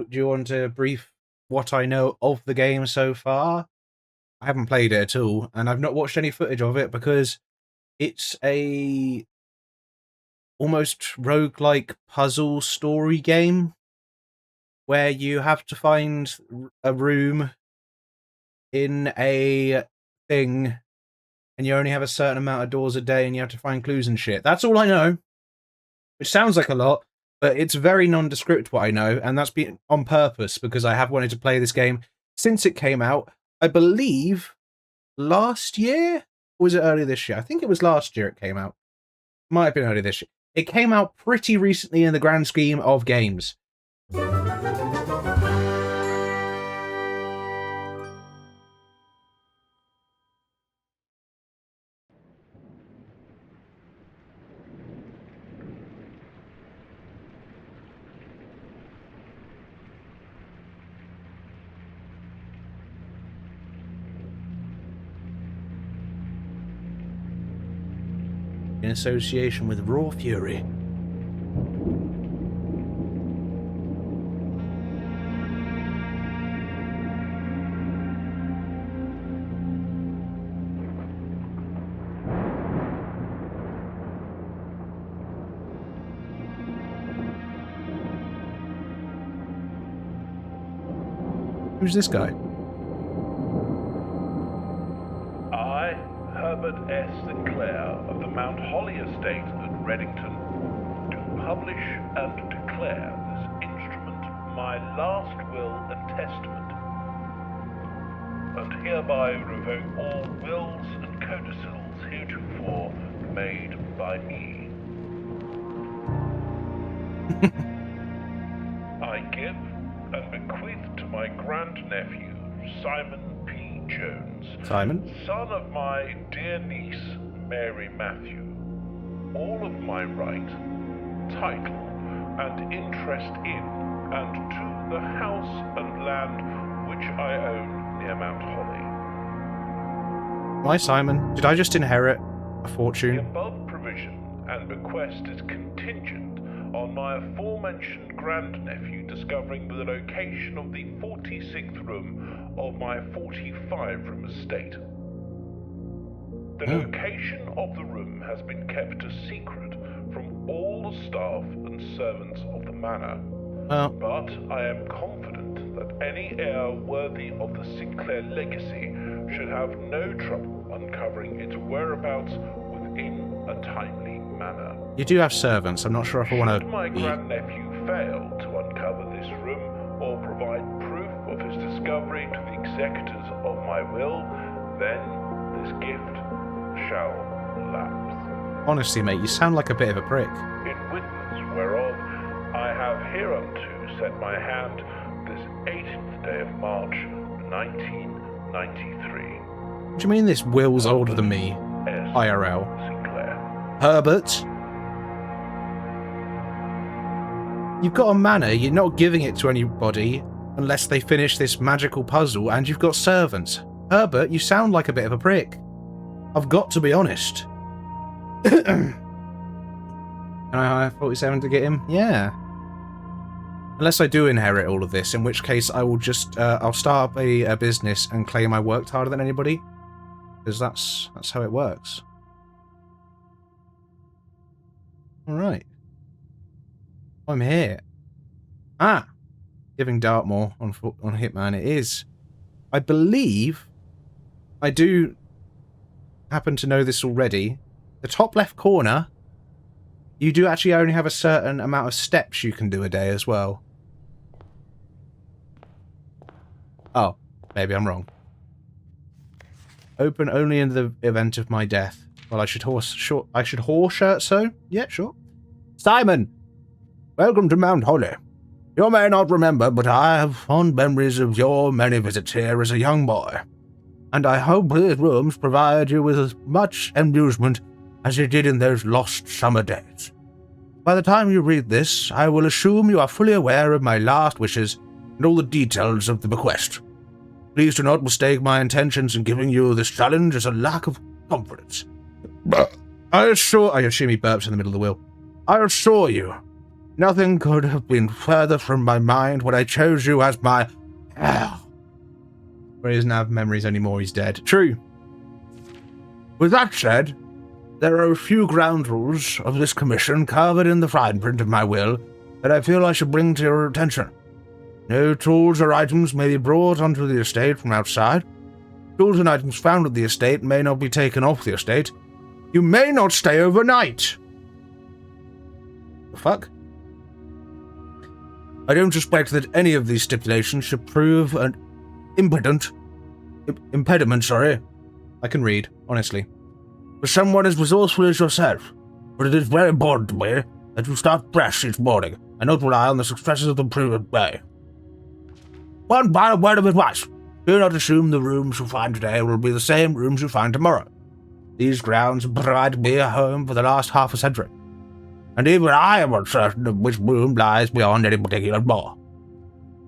do you want to brief what I know of the game so far? I haven't played it at all, and I've not watched any footage of it because it's a almost roguelike puzzle story game where you have to find a room in a thing, and you only have a certain amount of doors a day, and you have to find clues and shit. That's all I know, which sounds like a lot, but it's very nondescript what I know, and that's been on purpose because I have wanted to play this game since it came out. I believe last year? Or was it early this year? I think it was last year it came out. Might have been early this year. It came out pretty recently in the grand scheme of games. In association with Raw Fury. Who's this guy? I, Herbert S. Sinclair of the Mount Holly Estate at Reddington, do publish and declare this instrument my last will and testament, and hereby revoke all wills and codicils heretofore made by me. I give and bequeath to my grandnephew, Simon P. Jones, Simon? son of my dear niece, Mary Matthew, all of my right, title, and interest in and to the house and land which I own near Mount Holly. Why, Simon? Did I just inherit a fortune? The above provision and bequest is contingent on my aforementioned grandnephew discovering the location of the 46th room of my 45-room estate. The location of the room has been kept a secret from all the staff and servants of the manor, but I am confident that any heir worthy of the Sinclair legacy should have no trouble uncovering its whereabouts within a timely manner. You do have servants. I'm not sure if I want to. Should my grandnephew fail to uncover this room or provide proof of his discovery to the executors of my will, then this gift shall lapse. Honestly, mate, you sound like a bit of a prick. In witness whereof I have hereunto set my hand this 18th day of March, 1993. What do you mean this will's older than me? IRL. Sinclair. Herbert? You've got a manor, you're not giving it to anybody unless they finish this magical puzzle, and you've got servants. Herbert, you sound like a bit of a prick. I've got to be honest. Can I hire 47 to get him? Yeah. Unless I do inherit all of this, in which case I will just, I'll start up a business and claim I worked harder than anybody. Because that's how it works. Alright. I'm here. Ah! Giving Dartmoor on Hitman it is. I believe I do happen to know this already. The top left corner, you do actually only have a certain amount of steps you can do a day as well. Oh, maybe I'm wrong. Open only in the event of my death. Well, I should horse shirt so? Yeah, sure. Simon! Welcome to Mount Holly. You may not remember, but I have fond memories of your many visits here as a young boy. And I hope these rooms provide you with as much amusement as you did in those lost summer days. By the time you read this, I will assume you are fully aware of my last wishes and all the details of the bequest. Please do not mistake my intentions in giving you this challenge as a lack of confidence. I assume he burps in the middle of the will. I assure you Nothing could have been further from my mind when I chose you as my... Where he doesn't have memories anymore, he's dead. True. With that said, there are a few ground rules of this commission covered in the fine print of my will that I feel I should bring to your attention. No tools or items may be brought onto the estate from outside. Tools and items found at the estate may not be taken off the estate. You may not stay overnight. The fuck? I don't suspect that any of these stipulations should prove an impediment. I can read, honestly. For someone as resourceful as yourself, but it is very important to me that you start fresh each morning and not rely on the successes of the previous day. One final word of advice. Do not assume the rooms you find today will be the same rooms you find tomorrow. These grounds have provided me a home for the last half a century, and even I am uncertain of which room lies beyond any particular door.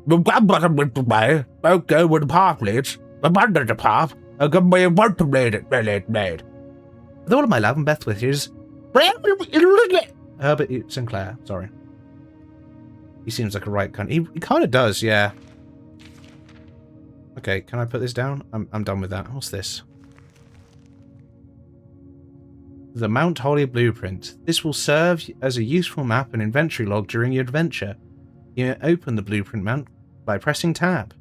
You've got but a bit away, don't go where the path leads, abandon the path, and come where you want to made it made. With all of my love and best wishes, Herbert Sinclair, sorry. He seems like a right cunt. He kind of does, yeah. Okay, can I put this down? I'm done with that. What's this? The Mount Holly Blueprint. This will serve as a useful map and inventory log during your adventure. You may open the blueprint mount by pressing tab.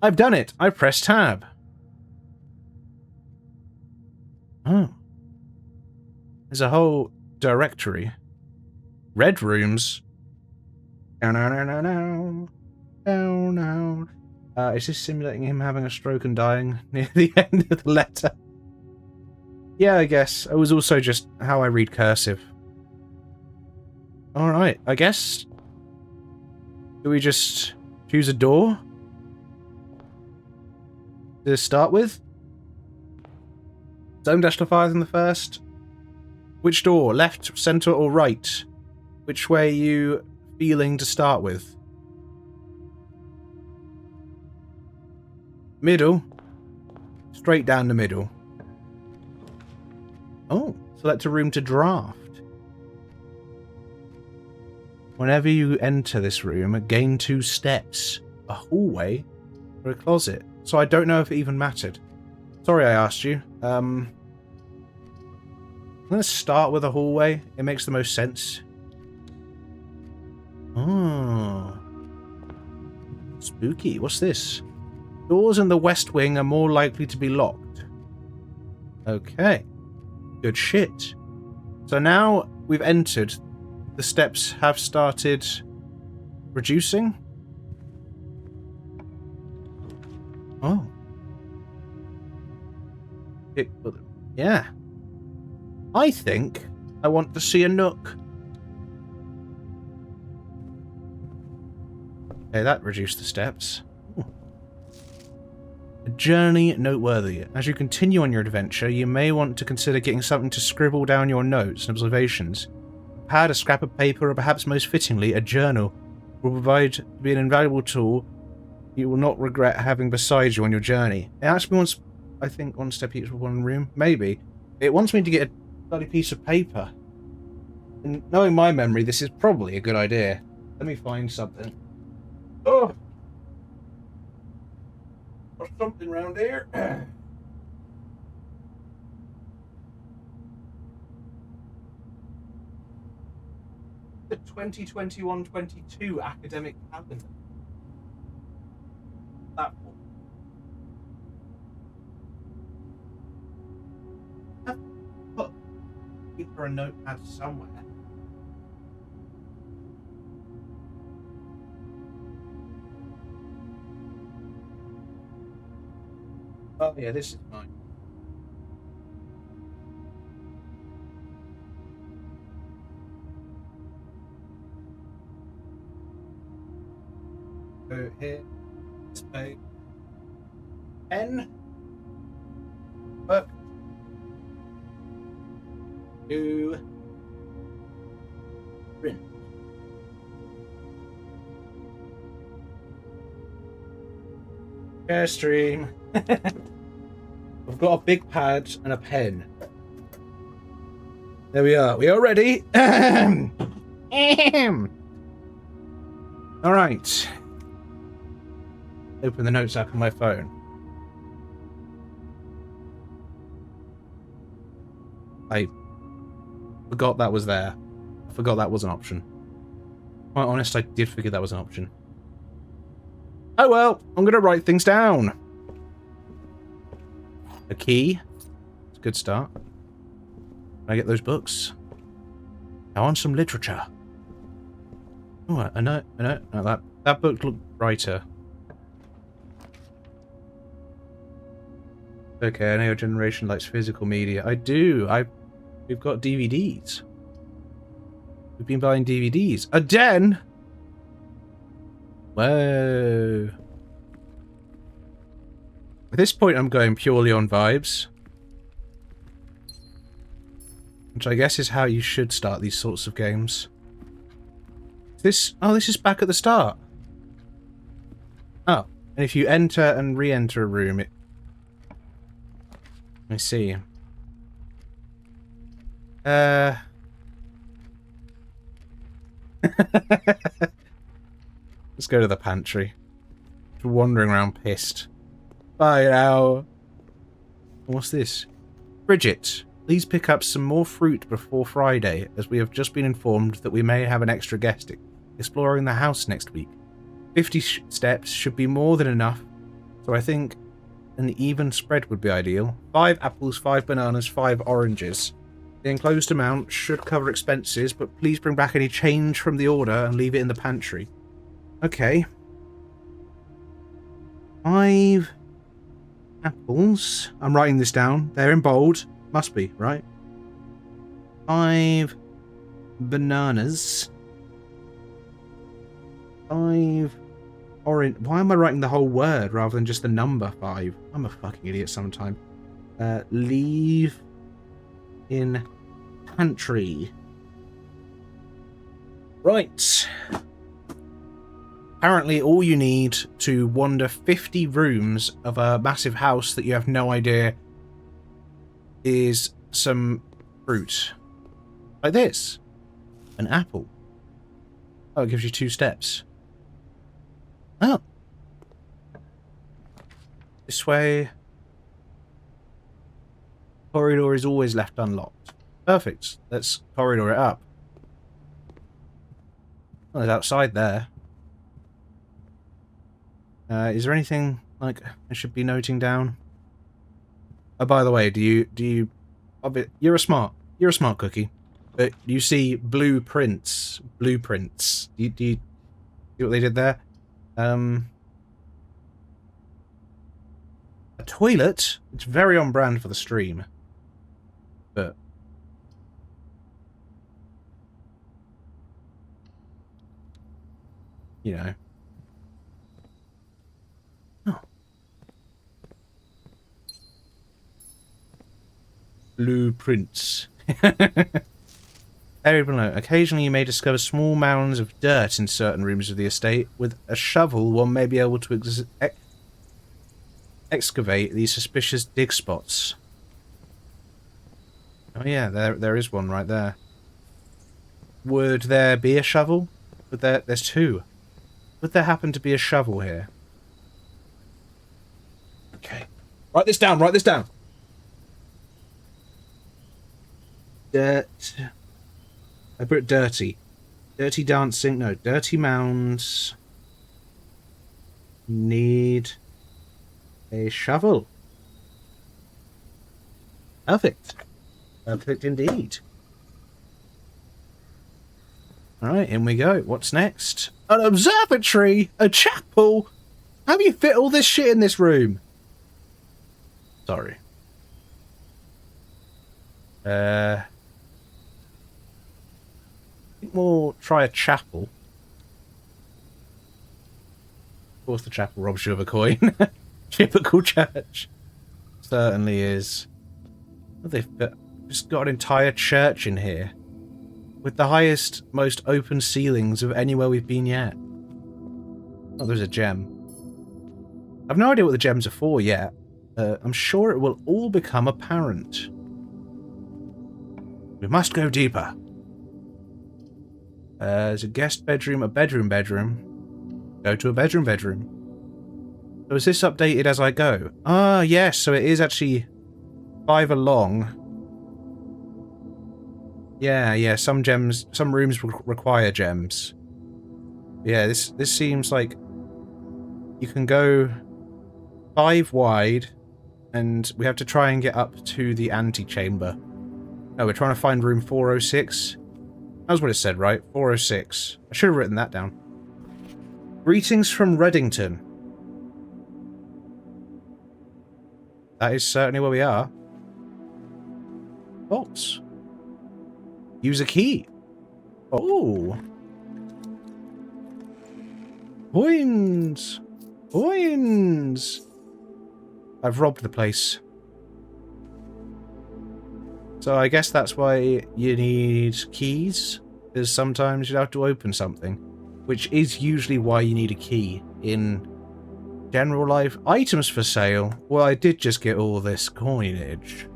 I've done it! I pressed tab. Oh. There's a whole directory. Red rooms. Is this simulating him having a stroke and dying near the end of the letter? Yeah, I guess. It was also just how I read cursive. Alright, I guess. Do we just choose a door to start with? Zone dash to fire in the first. Which door? Left, center, or right? Which way are you feeling to start with? Middle. Straight down the middle. Oh, select a room to draft. Whenever you enter this room, gain 2 steps. A hallway or a closet. So I don't know if it even mattered. Sorry I asked you. I'm going to start with a hallway. It makes the most sense. Oh. Spooky. What's this? Doors in the west wing are more likely to be locked. Okay. Good shit. So now we've entered. The steps have started reducing. Oh. Yeah. I think I want to see a nook. Okay, that reduced the steps. Ooh. A journey noteworthy. As you continue on your adventure, you may want to consider getting something to scribble down your notes and observations. A pad, a scrap of paper, or perhaps most fittingly, a journal will be an invaluable tool you will not regret having beside you on your journey. It actually wants, I think, 1 step each for 1 room. Maybe. It wants me to get a bloody piece of paper. And knowing my memory, this is probably a good idea. Let me find something. Oh! There's something around here. The 2021-22 academic calendar. That one. I've put paper and notepad somewhere. Oh yeah, this is mine. So here, this page. N. Book. 2. Print. Share stream. I've got a big pad and a pen. There we are. We are ready. Alright. Open the notes app on my phone. I forgot that was there. I forgot that was an option. Quite honest, I did forget that was an option. Oh well, I'm gonna write things down. A key. It's a good start. Can I get those books? I want some literature. Oh, I know. No, that book looked brighter. Okay, I know your generation likes physical media. I do. We've got DVDs. We've been buying DVDs. A den? Whoa. At this point, I'm going purely on vibes. Which I guess is how you should start these sorts of games. Oh, this is back at the start. Oh, and if you enter and re-enter a room, it... I see. Let's go to the pantry. Just wandering around pissed. Bye now. What's this? Bridget, please pick up some more fruit before Friday, as we have just been informed that we may have an extra guest exploring the house next week. 50 steps should be more than enough, so I think an even spread would be ideal. 5 apples, 5 bananas, 5 oranges. The enclosed amount should cover expenses, but please bring back any change from the order and leave it in the pantry. Okay. 5 apples. I'm writing this down. They're in bold. Must be, right? 5 bananas. 5 orange. Why am I writing the whole word rather than just the number 5? I'm a fucking idiot sometimes. Leave in pantry. Right. Apparently all you need to wander 50 rooms of a massive house that you have no idea is some fruit. Like this. An apple. Oh, it gives you 2 steps. Oh. This way. Corridor is always left unlocked. Perfect. Let's corridor it up. Well, it's outside there. Is there anything like I should be noting down? Oh, by the way, do you? You're a smart cookie, but you see blueprints. Do you see what they did there? A toilet. It's very on brand for the stream, but you know. Oh. Blueprints. Area below. Occasionally you may discover small mounds of dirt in certain rooms of the estate. With a shovel, one may be able to excavate these suspicious dig spots. Oh yeah, there is one right there. Would there be a shovel? There's 2. Would there happen to be a shovel here? Okay. Write this down, Dirt. I put dirty. Dirty dancing. No, dirty mounds. Need a shovel. Perfect. Perfect indeed. Alright, in we go. What's next? An observatory! A chapel! How do you fit all this shit in this room? Sorry. I think we'll try a chapel. Of course the chapel robs you of a coin. Typical church. Certainly is. They've just got an entire church in here. With the highest, most open ceilings of anywhere we've been yet. Oh, there's a gem. I've no idea what the gems are for yet. I'm sure it will all become apparent. We must go deeper. There's a guest bedroom, a bedroom. Go to a bedroom. So is this updated as I go? Ah, yes, so it is actually 5 along. Yeah, some rooms require gems. Yeah, this seems like you can go 5 wide, and we have to try and get up to the antechamber. No, we're trying to find room 406. That's what it said, right? 406. I should have written that down. Greetings from Reddington. That is certainly where we are. Box. Use a key. Oh. Coins. Coins. I've robbed the place. So I guess that's why you need keys, because sometimes you have to open something, which is usually why you need a key in general life. Items for sale. Well, I did just get all this coinage.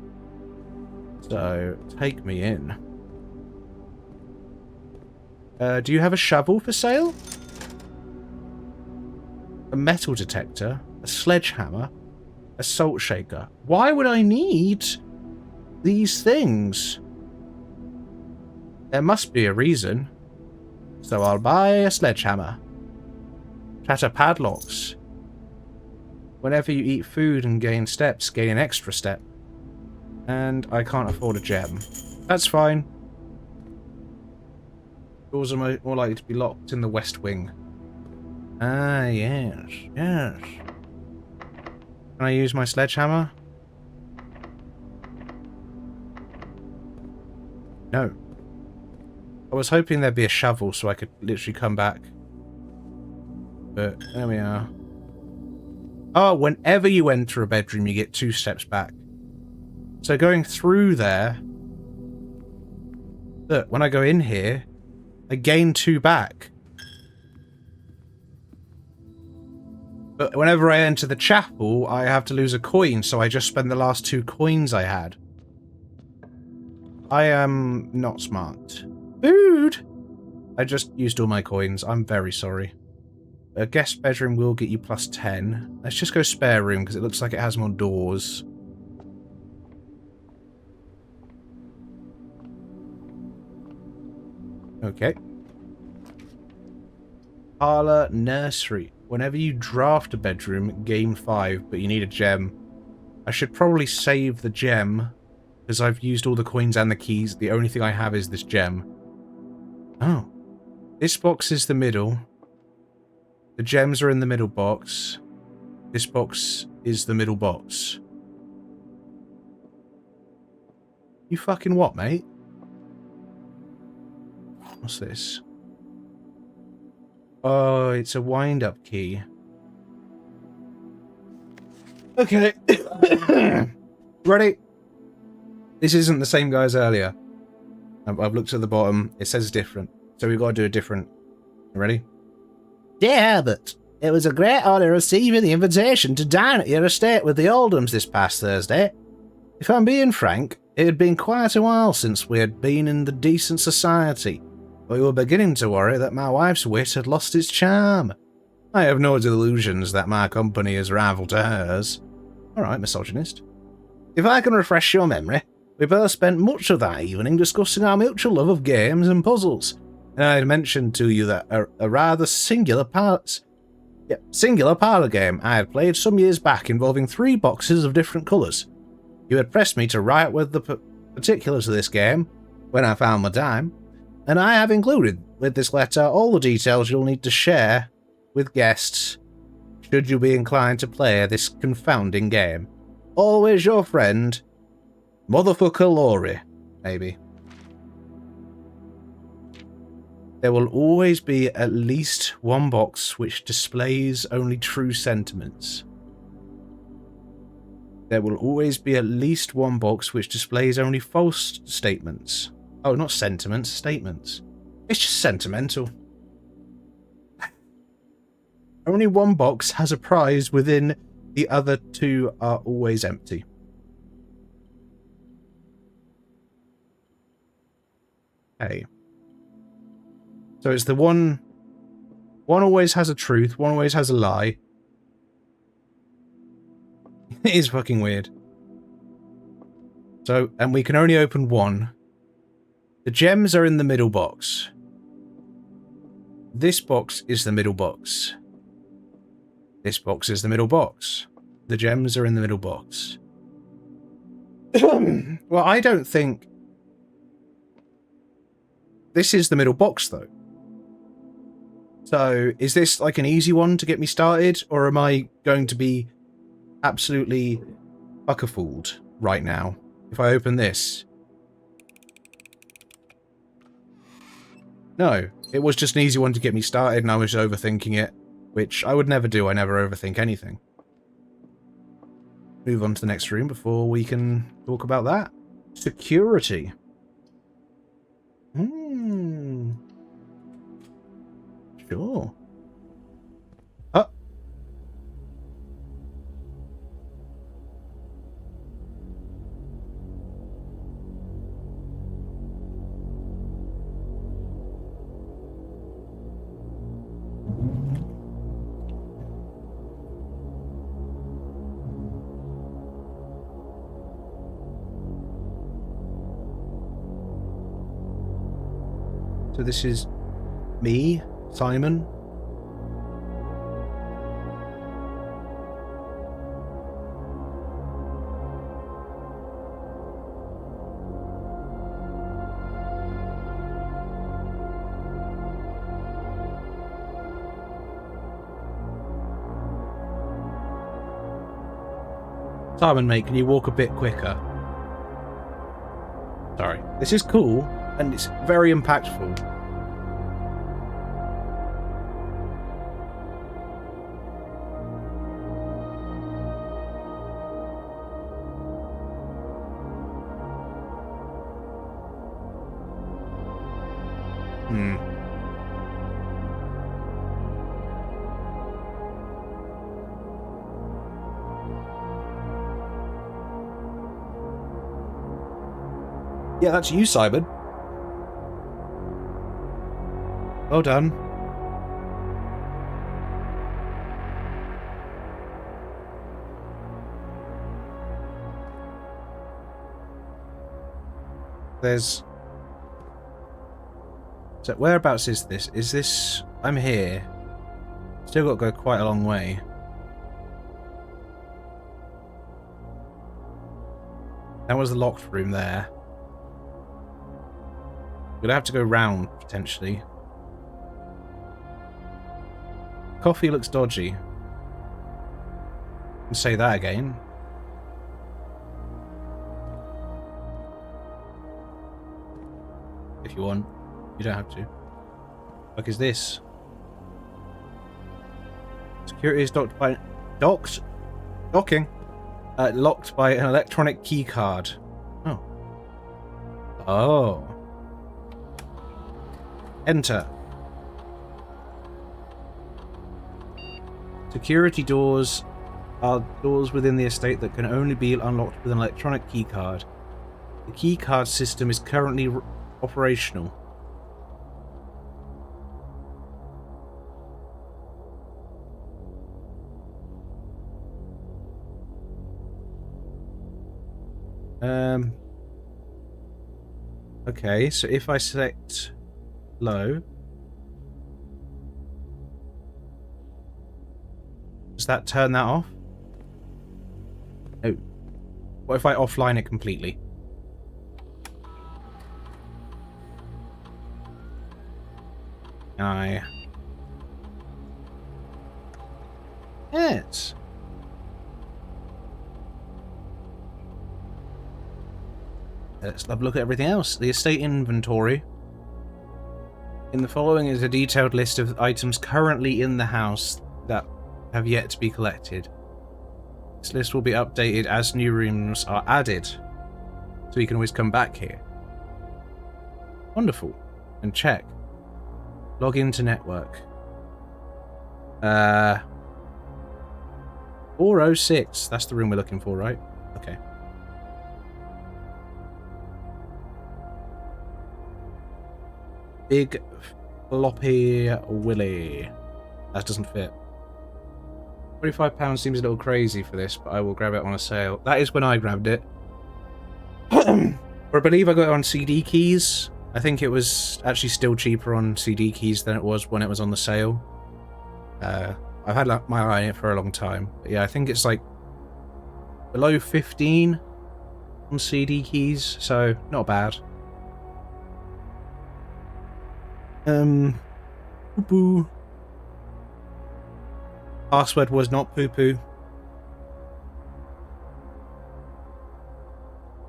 So, take me in. Do you have a shovel for sale? A metal detector? A sledgehammer? A salt shaker? Why would I need these things? There must be a reason. So I'll buy a sledgehammer. Shatter padlocks. Whenever you eat food and gain steps, gain an extra step. And I can't afford a gem. That's fine. Doors are more likely to be locked in the west wing. Ah, yes. Can I use my sledgehammer? No. I was hoping there'd be a shovel so I could literally come back. But there we are. Oh, whenever you enter a bedroom, you get 2 steps back. So going through there... Look, when I go in here, I gain 2 back. But whenever I enter the chapel, I have to lose a coin, so I just spend the last 2 coins I had. I am not smart. Food! I just used all my coins. I'm very sorry. A guest bedroom will get you plus 10. Let's just go spare room, because it looks like it has more doors. Okay. Parlor nursery. Whenever you draft a bedroom, gain 5, but you need a gem. I should probably save the gem, because I've used all the coins and the keys. The only thing I have is this gem. Oh. This box is the middle. The gems are in the middle box. This box is the middle box. You fucking what, mate? What's this? Oh, it's a wind-up key. Okay. Ready? This isn't the same guy as earlier. I've looked at the bottom. It says different. So we've got to do a different. Ready? Dear Herbert, it was a great honour receiving the invitation to dine at your estate with the Oldhams this past Thursday. If I'm being frank, it had been quite a while since we had been in the decent society. We were beginning to worry that my wife's wit had lost its charm. I have no delusions that my company is rival to hers. Alright, misogynist. If I can refresh your memory, we both spent much of that evening discussing our mutual love of games and puzzles, and I had mentioned to you that a rather singular parlor game I had played some years back involving 3 boxes of different colours. You had pressed me to write with the particulars of this game when I found my time, and I have included with this letter all the details you'll need to share with guests should you be inclined to play this confounding game. Always your friend, Motherfucker Laurie, maybe. There will always be at least one box which displays only true sentiments. There will always be at least one box which displays only false statements. Oh, not sentiments, statements. It's just sentimental. Only one box has a prize within, the other 2 are always empty. Hey. So it's the one One always has a truth, one always has a lie. It is fucking weird. So, and we can only open one. The gems are in the middle box. This box is the middle box. This box is the middle box. The gems are in the middle box. Well, I don't think... This is the middle box, though. So, is this like an easy one to get me started? Or am I going to be absolutely fucker-fooled right now if I open this? No, it was just an easy one to get me started and I was overthinking it, which I would never do. I never overthink anything. Move on to the next room before we can talk about that. Security. Sure. Oh. So this is me, Simon. Simon, mate, can you walk a bit quicker? Sorry. This is cool, and it's very impactful. Yeah, that's you, Simon. Well done. There's... So whereabouts is this? Is this... I'm here. Still got to go quite a long way. That was the locked room there. We'll have to go round, potentially. Coffee looks dodgy. Can say that again. If you want. You don't have to. What is this? Security is locked by... Docking. Locked by an electronic key card. Oh. Oh. Enter. Security doors are doors within the estate that can only be unlocked with an electronic keycard. The keycard system is currently operational. Okay, so if I select low, does that turn that off? No. What if I offline it completely? Yes. Let's have a look at everything else. The estate inventory. In the following is a detailed list of items currently in the house that have yet to be collected. This list will be updated as new rooms are added, so you can always come back here. Wonderful. And check. Log into network. 406. That's the room we're looking for, right? Okay. Big floppy Willy. That doesn't fit. £25 seems a little crazy for this, but I will grab it on a sale. That is when I grabbed it. Or I believe I got it on CD keys. I think it was actually still cheaper on CD keys than it was when it was on the sale. I've had my eye on it for a long time. But yeah, I think it's like below 15 on CD keys, so not bad. Poo-poo. Password was not poo-poo.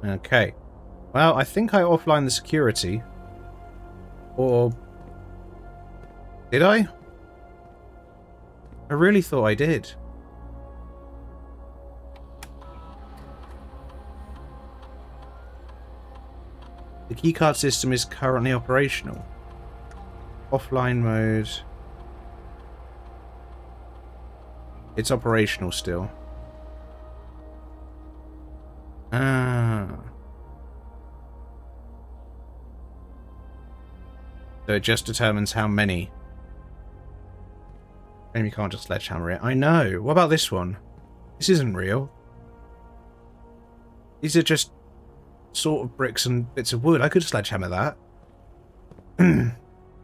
Okay. Well, I think I offlined the security. Or... did I? I really thought I did. The keycard system is currently operational. Offline mode. It's operational still. Ah. So it just determines how many. Maybe you can't just sledgehammer it. I know. What about this one? This isn't real. These are just sort of bricks and bits of wood. I could sledgehammer that.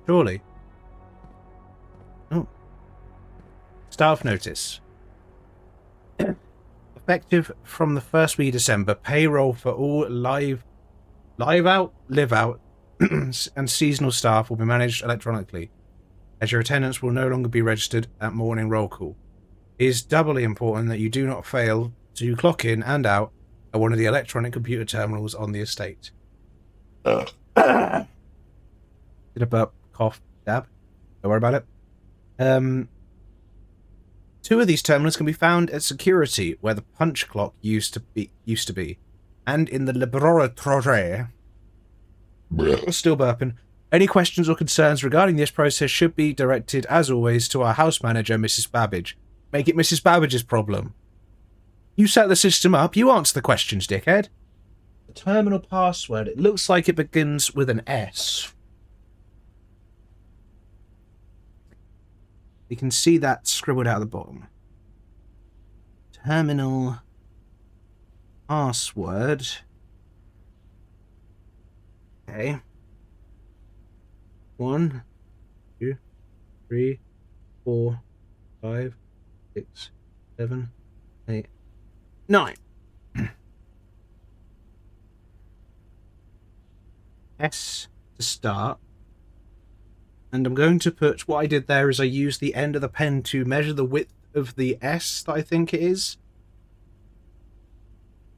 Surely. Oh. Staff notice. Effective from the first week of December, payroll for all live out, live out, and seasonal staff will be managed electronically, as your attendance will no longer be registered at morning roll call. It is doubly important that you do not fail to clock in and out at one of the electronic computer terminals on the estate. Did a burp, cough, dab. Don't worry about it. 2 of these terminals can be found at security, where the punch clock used to be, and in the laboratory. Still burping. Any questions or concerns regarding this process should be directed, as always, to our house manager, Mrs. Babbage. Make it Mrs. Babbage's problem. You set the system up, you answer the questions, dickhead. The terminal password, it looks like it begins with an S. You can see that scribbled out at the bottom. Terminal password. Okay. 1, 2, 3, 4, 5, 6, 7, 8, 9. S to start. And I'm going to put, what I did there is I used the end of the pen to measure the width of the S that I think it is.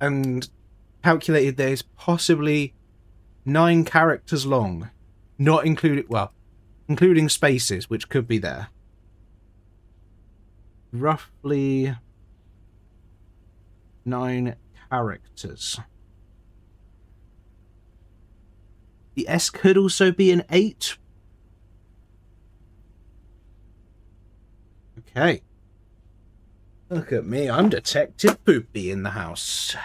And calculated that it's possibly 9 characters long. Not including, well, including spaces, which could be there. Roughly 9 characters. The S could also be an 8. Okay. Look at me, I'm Detective Poopy in the house.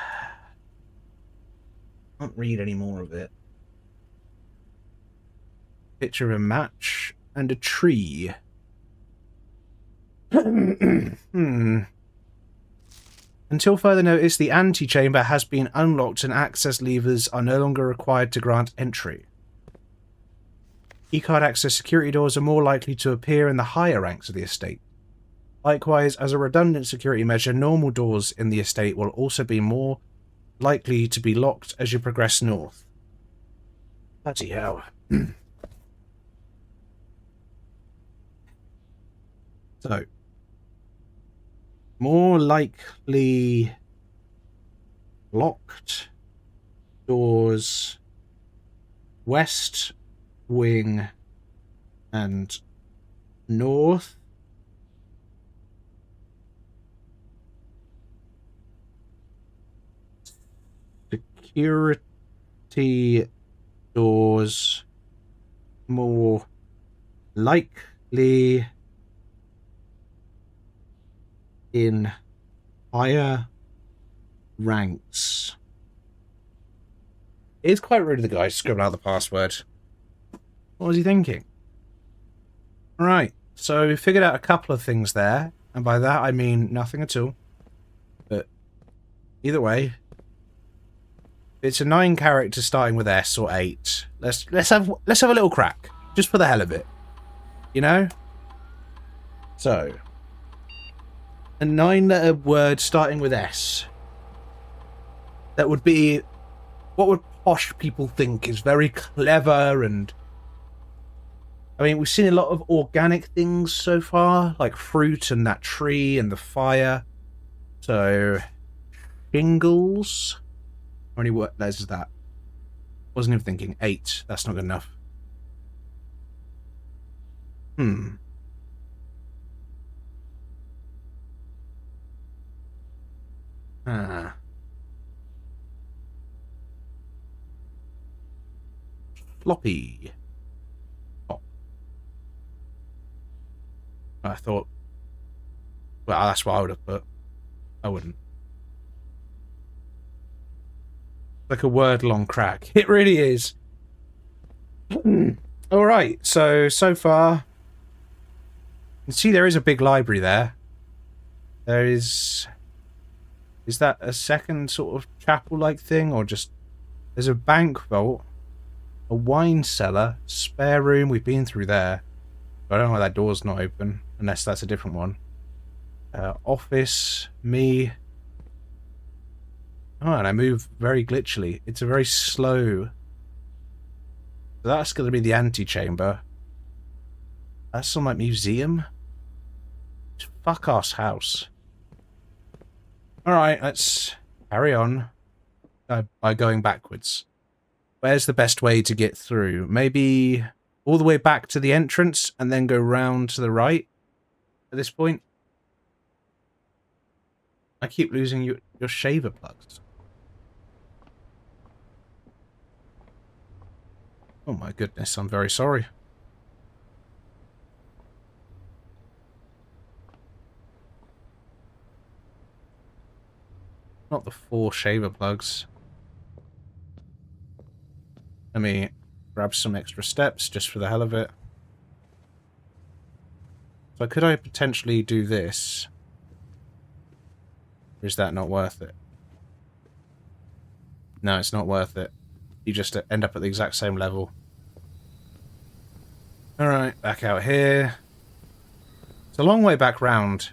Can't read any more of it. Picture of a match and a tree. Until further notice, the antechamber has been unlocked and access levers are no longer required to grant entry. Keycard access security doors are more likely to appear in the higher ranks of the estate. Likewise, as a redundant security measure, normal doors in the estate will also be more likely to be locked as you progress north. Bloody hell. So, more likely locked doors, west wing and north. Security doors more likely in higher ranks. It's quite rude of the guy to scribble out the password. What was he thinking? Alright, So we figured out a couple of things there, and by that I mean nothing at all. But either way, it's a 9 character starting with S or 8. Let's have a little crack, just for the hell of it, you know. So, a 9-letter word starting with S. That would be what would posh people think is very clever, and I mean, we've seen a lot of organic things so far, like fruit and that tree and the fire. So, shingles. How many letters is that? Wasn't even thinking. 8. That's not good enough. Floppy. Oh. I thought... Well, that's what I would have put. I wouldn't. Like a word-long crack. It really is. Alright, so far... You can see there is a big library there. There is... Is that a second sort of chapel-like thing, or just... There's a bank vault, a wine cellar, spare room, we've been through there. I don't know why that door's not open, unless that's a different one. Office, me... Oh, and I move very glitchily. It's a very slow... So that's going to be the antechamber. That's some, like, museum? It's fuck-ass house. Alright, let's carry on by going backwards. Where's the best way to get through? Maybe all the way back to the entrance and then go round to the right at this point? I keep losing your shaver plugs. Oh my goodness, I'm very sorry. Not the 4 shaver plugs. Let me grab some extra steps just for the hell of it. So could I potentially do this? Or is that not worth it? No, it's not worth it. You just end up at the exact same level. Alright, back out here. It's a long way back round.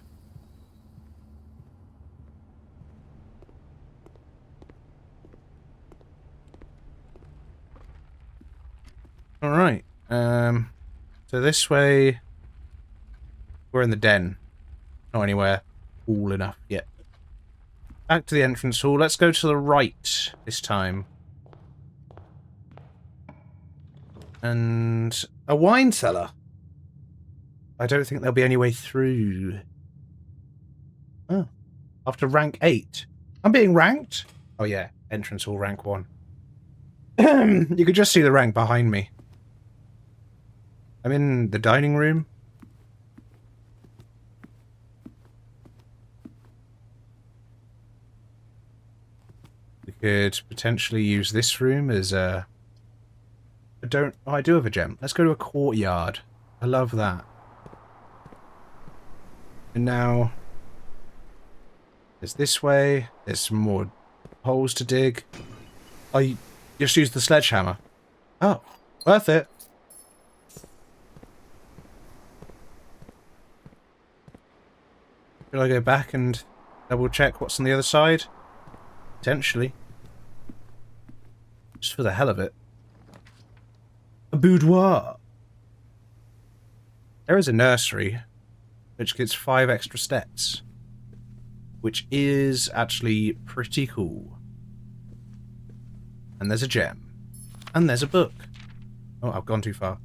Alright, so this way... We're in the den. Not anywhere cool enough yet. Back to the entrance hall. Let's go to the right this time. And a wine cellar. I don't think there'll be any way through. Oh. After rank 8. I'm being ranked? Oh yeah, entrance hall rank 1. You could just see the rank behind me. I'm in the dining room. We could potentially use this room as a... Oh, I do have a gem. Let's go to a courtyard. I love that. And now... There's this way. There's some more holes to dig. I just use the sledgehammer. Oh, worth it. Should I go back and double check what's on the other side? Potentially. Just for the hell of it. A boudoir. There is a nursery, which gets 5 extra steps. Which is actually pretty cool. And there's a gem. And there's a book. Oh, I've gone too far.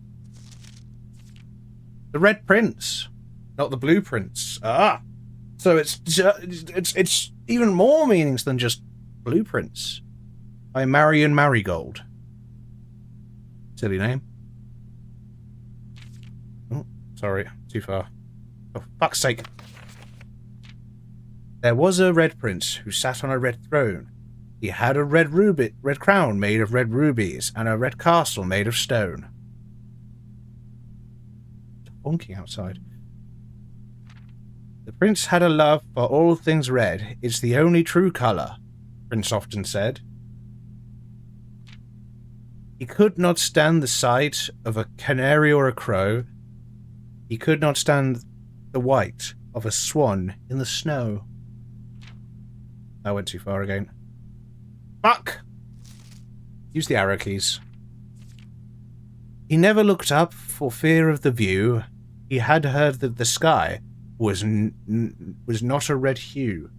The Red Prince. Not the Blue Prince. Ah! So it's even more meanings than just blueprints. By Marion Marigold. Silly name. Oh, sorry, too far. Oh, fuck's sake. There was a red prince who sat on a red throne. He had a red crown made of red rubies, and a red castle made of stone. It's honking outside. The prince had a love for all things red. It's the only true colour, Prince often said. He could not stand the sight of a canary or a crow. He could not stand the white of a swan in the snow. I went too far again. Fuck! Use the arrow keys. He never looked up for fear of the view. He had heard that the sky was not a red hue.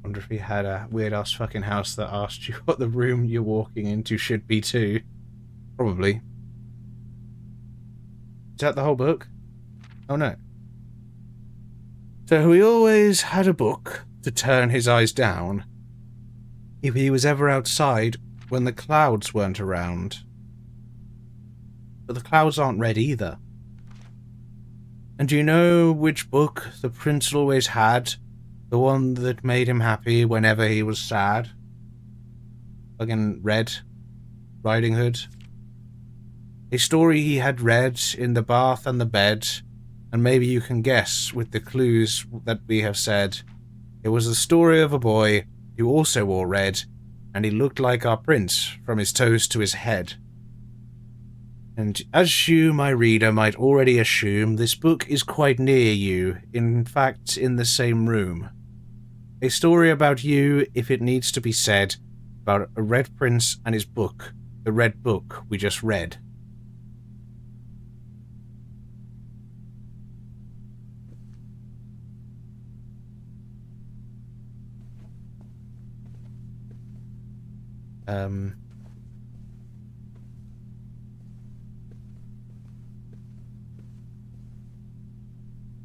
Wonder if he had a weird-ass fucking house that asked you what the room you're walking into should be too. Probably. Is that the whole book? Oh no. So he always had a book to turn his eyes down if he was ever outside when the clouds weren't around. But the clouds aren't red either. And do you know which book the prince always had? The one that made him happy whenever he was sad? Fucking Red Riding Hood. A story he had read in the bath and the bed, and maybe you can guess with the clues that we have said. It was the story of a boy who also wore red, and he looked like our prince from his toes to his head. And as you, my reader, might already assume, this book is quite near you, in fact in the same room. A story about you, if it needs to be said, about a red prince and his book, the red book we just read.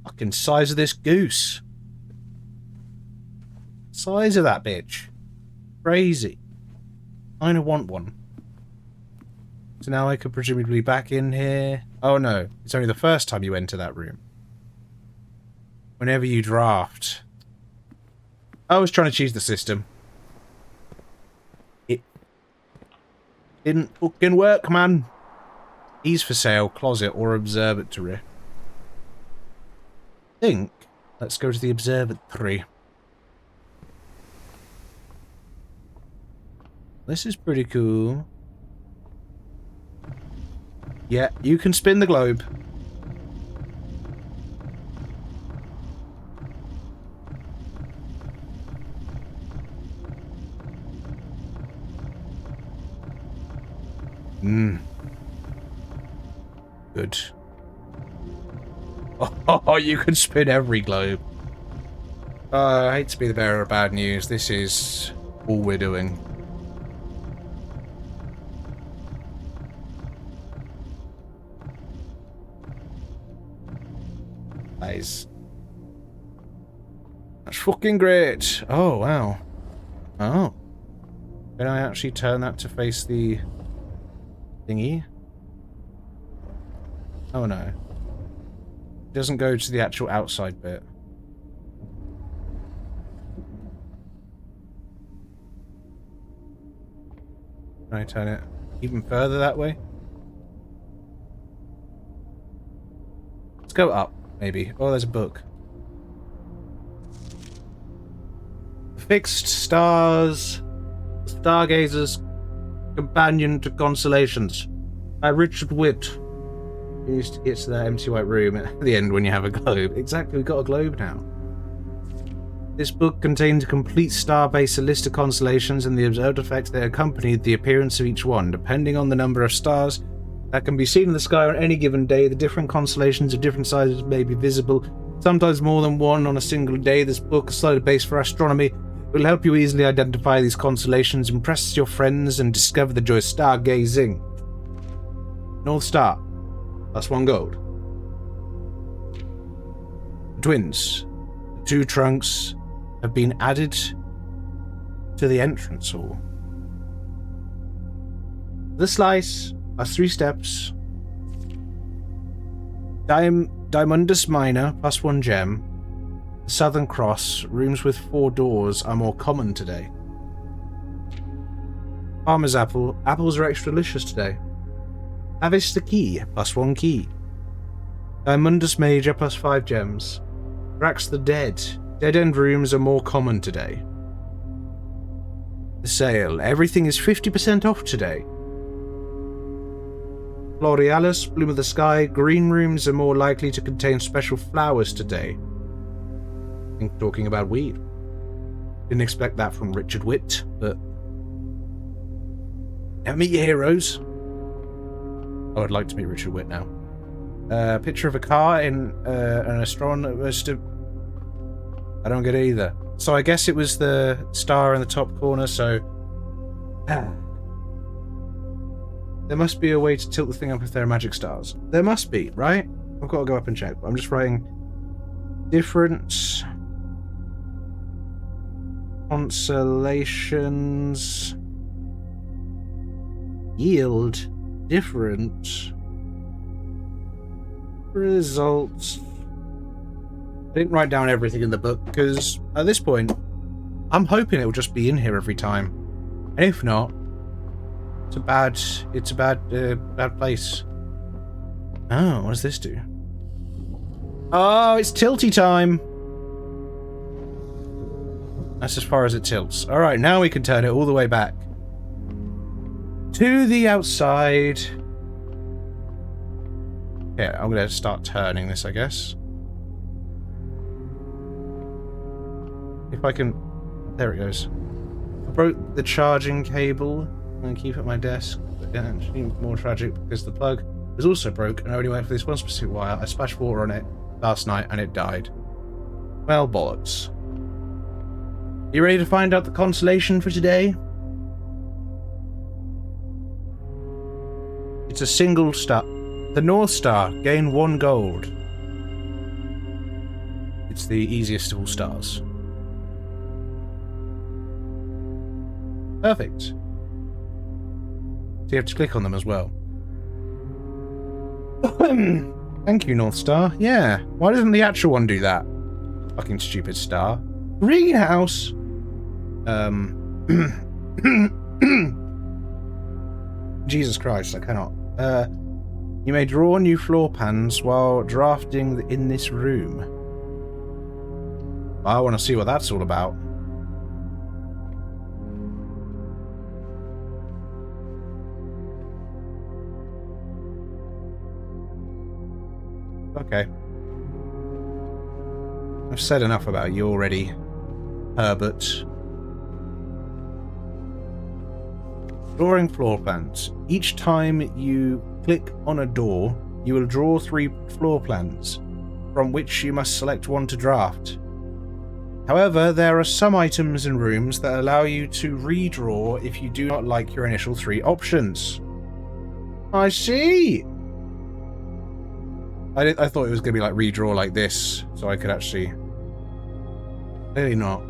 Fucking size of this goose. Size of that bitch. Crazy. I kinda want one. So now I could presumably be back in here. Oh no, it's only the first time you enter that room. Whenever you draft. I was trying to cheese the system. It didn't fucking work, man. Keys for sale, closet, or observatory. Let's go to the observatory. This is pretty cool. Yeah, you can spin the globe. Good. Oh, you can spin every globe. I hate to be the bearer of bad news. This is all we're doing. That's fucking great. Oh, wow. Oh. Can I actually turn that to face the thingy? Oh no. It doesn't go to the actual outside bit. Can I turn it even further that way? Let's go up, maybe. Oh, there's a book. Fixed Stars, Stargazer's Companion to Constellations by Richard Witt. You used to get to that empty white room at the end when you have a globe. Exactly, we've got a globe now. This book contained a complete star-based list of constellations and the observed effects that accompanied the appearance of each one. Depending on the number of stars that can be seen in the sky on any given day, the different constellations of different sizes may be visible, sometimes more than one on a single day. This book is slightly based for astronomy. It will help you easily identify these constellations, impress your friends, and discover the joy of stargazing. North Star. +1 gold. Twins. The 2 trunks have been added to the entrance hall. The slice are 3 steps. Diamondus Minor, +1 gem. The Southern Cross, rooms with 4 doors are more common today. Farmer's Apple, apples are extra delicious today. Avis the Key, +1 key. Diamondus Major, +5 gems. Tracks the dead. Dead-end rooms are more common today. The sale. Everything is 50% off today. Florealis, Bloom of the Sky. Green rooms are more likely to contain special flowers today. I think talking about weed. Didn't expect that from Richard Witt, but... Now meet your heroes. Oh, I'd like to meet Richard Witt now. Picture of a car in an astronomer... I don't get it either. So I guess it was the star in the top corner, so... There must be a way to tilt the thing up if there are magic stars. There must be, right? I've got to go up and check. But I'm just writing... Different... Constellations... Yield... Different... Results... I didn't write down everything in the book, because at this point, I'm hoping it'll just be in here every time. And if not, it's a bad place. Oh, what does this do? Oh, it's tilty time! That's as far as it tilts. Alright, now we can turn it all the way back. To the outside. Yeah, I'm going to start turning this, I guess. If I can... There it goes. I broke the charging cable. I'm going to keep it at my desk. But yeah, it's even more tragic because the plug was also broke and I only went for this one specific wire. I splashed water on it last night and it died. Well, bollocks. You ready to find out the constellation for today? It's a single star. The North Star. Gain 1 gold. It's the easiest of all stars. Perfect. So you have to click on them as well. Thank you, North Star. Yeah. Why doesn't the actual one do that? Fucking stupid star. Greenhouse. Jesus Christ, I cannot. You may draw new floor plans while drafting in this room. I want to see what that's all about. Okay. I've said enough about you already, Herbert. Drawing floor plans. Each time you click on a door, you will draw 3 floor plans, from which you must select one to draft. However, there are some items and rooms that allow you to redraw if you do not like your initial 3 options. I see! I thought it was going to be like redraw like this, so I could actually... Clearly not.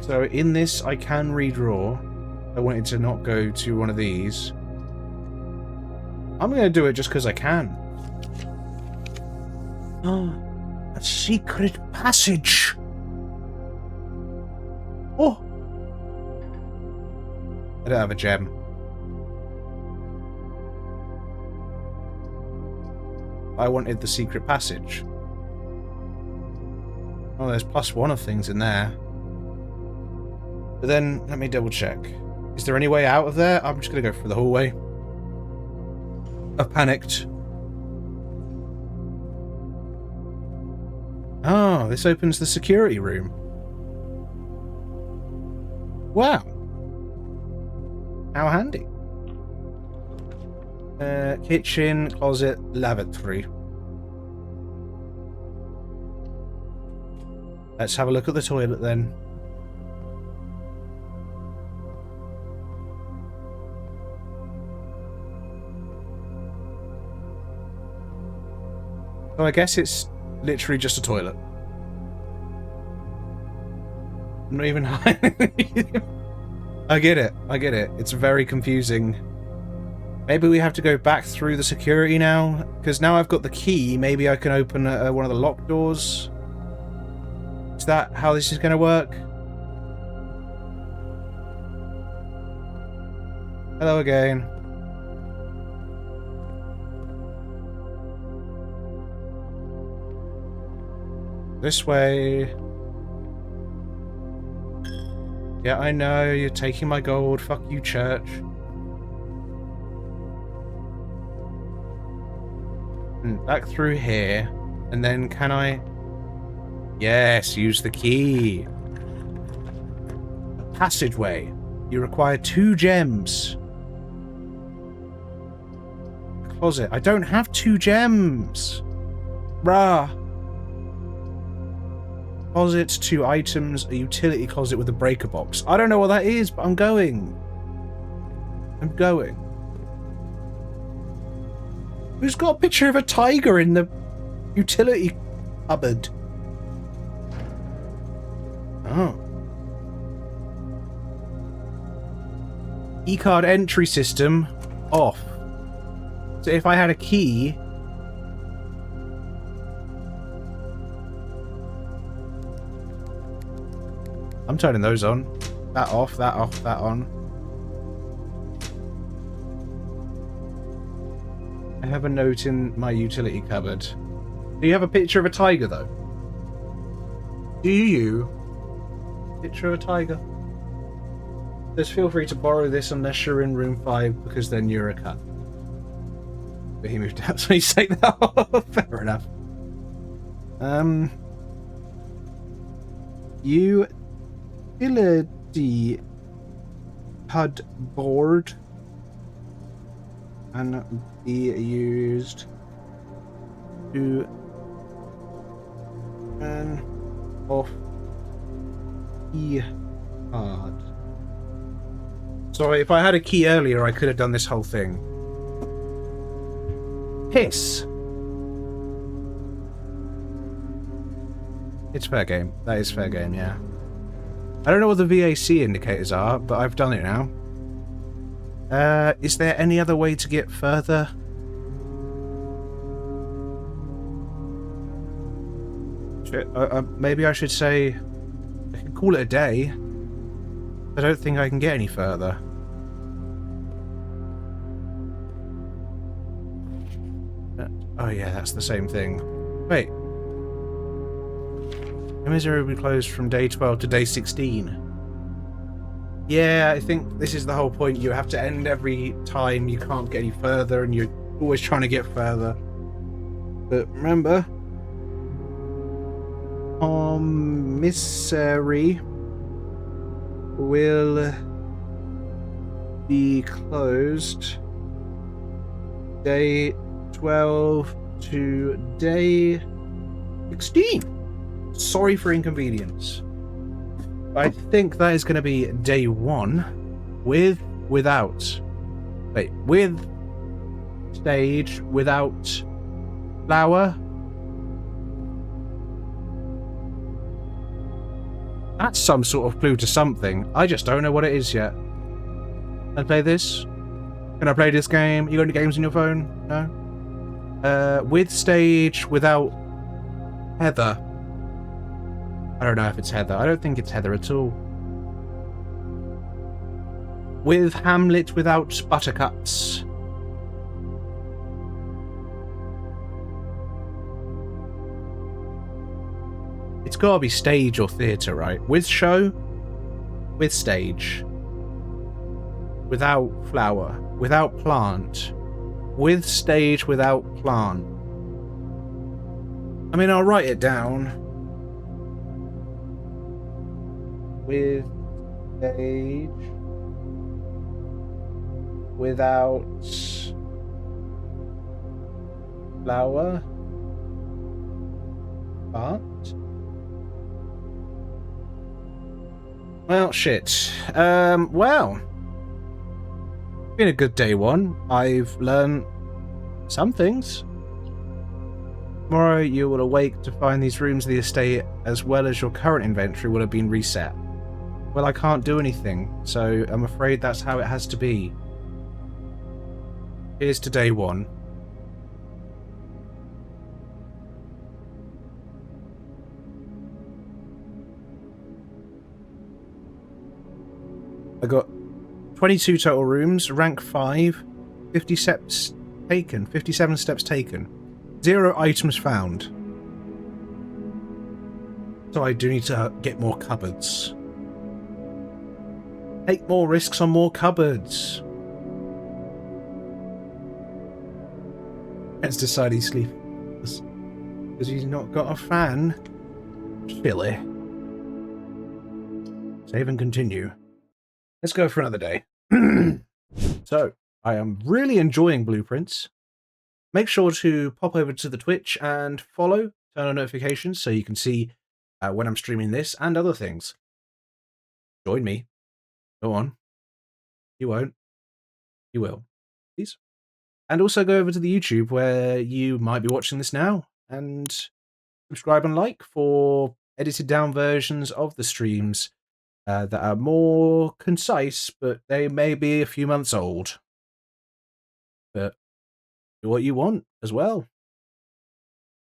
So in this, I can redraw. I wanted to not go to one of these. I'm going to do it just because I can. Oh, a secret passage. Oh. I don't have a gem. I wanted the secret passage. Oh, there's +1 of things in there. But then, let me double check. Is there any way out of there? I'm just going to go through the hallway. I've panicked. Oh, this opens the security room. Wow. How handy. Kitchen, closet, lavatory. Let's have a look at the toilet then. So I guess it's literally just a toilet. I'm not even hiding. I get it. I get it. It's very confusing. Maybe we have to go back through the security now, because now I've got the key. Maybe I can open one of the locked doors. Is that how this is going to work? Hello again. This way. Yeah, I know, you're taking my gold. Fuck you, church. Back through here. And then can I... Yes, use the key. A passageway. You require 2 gems. A closet. I don't have 2 gems. Bruh. Closet, 2 items, a utility closet with a breaker box. I don't know what that is, but I'm going. I'm going. Who's got a picture of a tiger in the utility cupboard? Oh. E-card entry system off. So if I had a key... I'm turning those on. That off, that off, that on. I have a note in my utility cupboard. Do you have a picture of a tiger, though? Do you? Picture of a tiger? Just feel free to borrow this unless you're in room 5, because then you're a cut. But he moved out, so he's take that off. Fair enough. Utility HUD board and be used to turn off key card. Sorry, if I had a key earlier, I could have done this whole thing. Piss. It's fair game. That is fair game, yeah. I don't know what the VAC indicators are, but I've done it now. Is there any other way to get further? Maybe I should say... I can call it a day. I don't think I can get any further. Oh yeah, that's the same thing. Wait. Misery will be closed from day 12 to day 16. Yeah, I think this is the whole point. You have to end every time. You can't get any further, and you're always trying to get further. But remember, Misery will be closed day 12 to day 16. Sorry for inconvenience. I think that is going to be day 1 with stage without flower. That's some sort of clue to something. I just don't know what it is yet. Can I play this? Can I play this game? You got any games on your phone? No? With stage without Heather. I don't know if it's Heather. I don't think it's Heather at all. With Hamlet without buttercups. It's gotta be stage or theatre, right? With show, with stage. Without flower, without plant. With stage, without plant. I mean, I'll write it down. With stage without flower but well shit. Well, been a good day 1. I've learned some things. Tomorrow you will awake to find these rooms of the estate as well as your current inventory will have been reset. Well, I can't do anything, so I'm afraid that's how it has to be. Here's to day 1. I got 22 total rooms, rank 5, 50 steps taken, 57 steps taken, 0 items found. So I do need to get more cupboards. Take more risks on more cupboards. Let's decide he's sleeping because he's not got a fan. Silly. Save and continue. Let's go for another day. So, I am really enjoying Blueprints. Make sure to pop over to the Twitch and follow, turn on notifications so you can see when I'm streaming this and other things. Join me. Go on. You won't. You will. Please. And also go over to the YouTube where you might be watching this now and subscribe and like for edited down versions of the streams that are more concise, but they may be a few months old. But do what you want as well.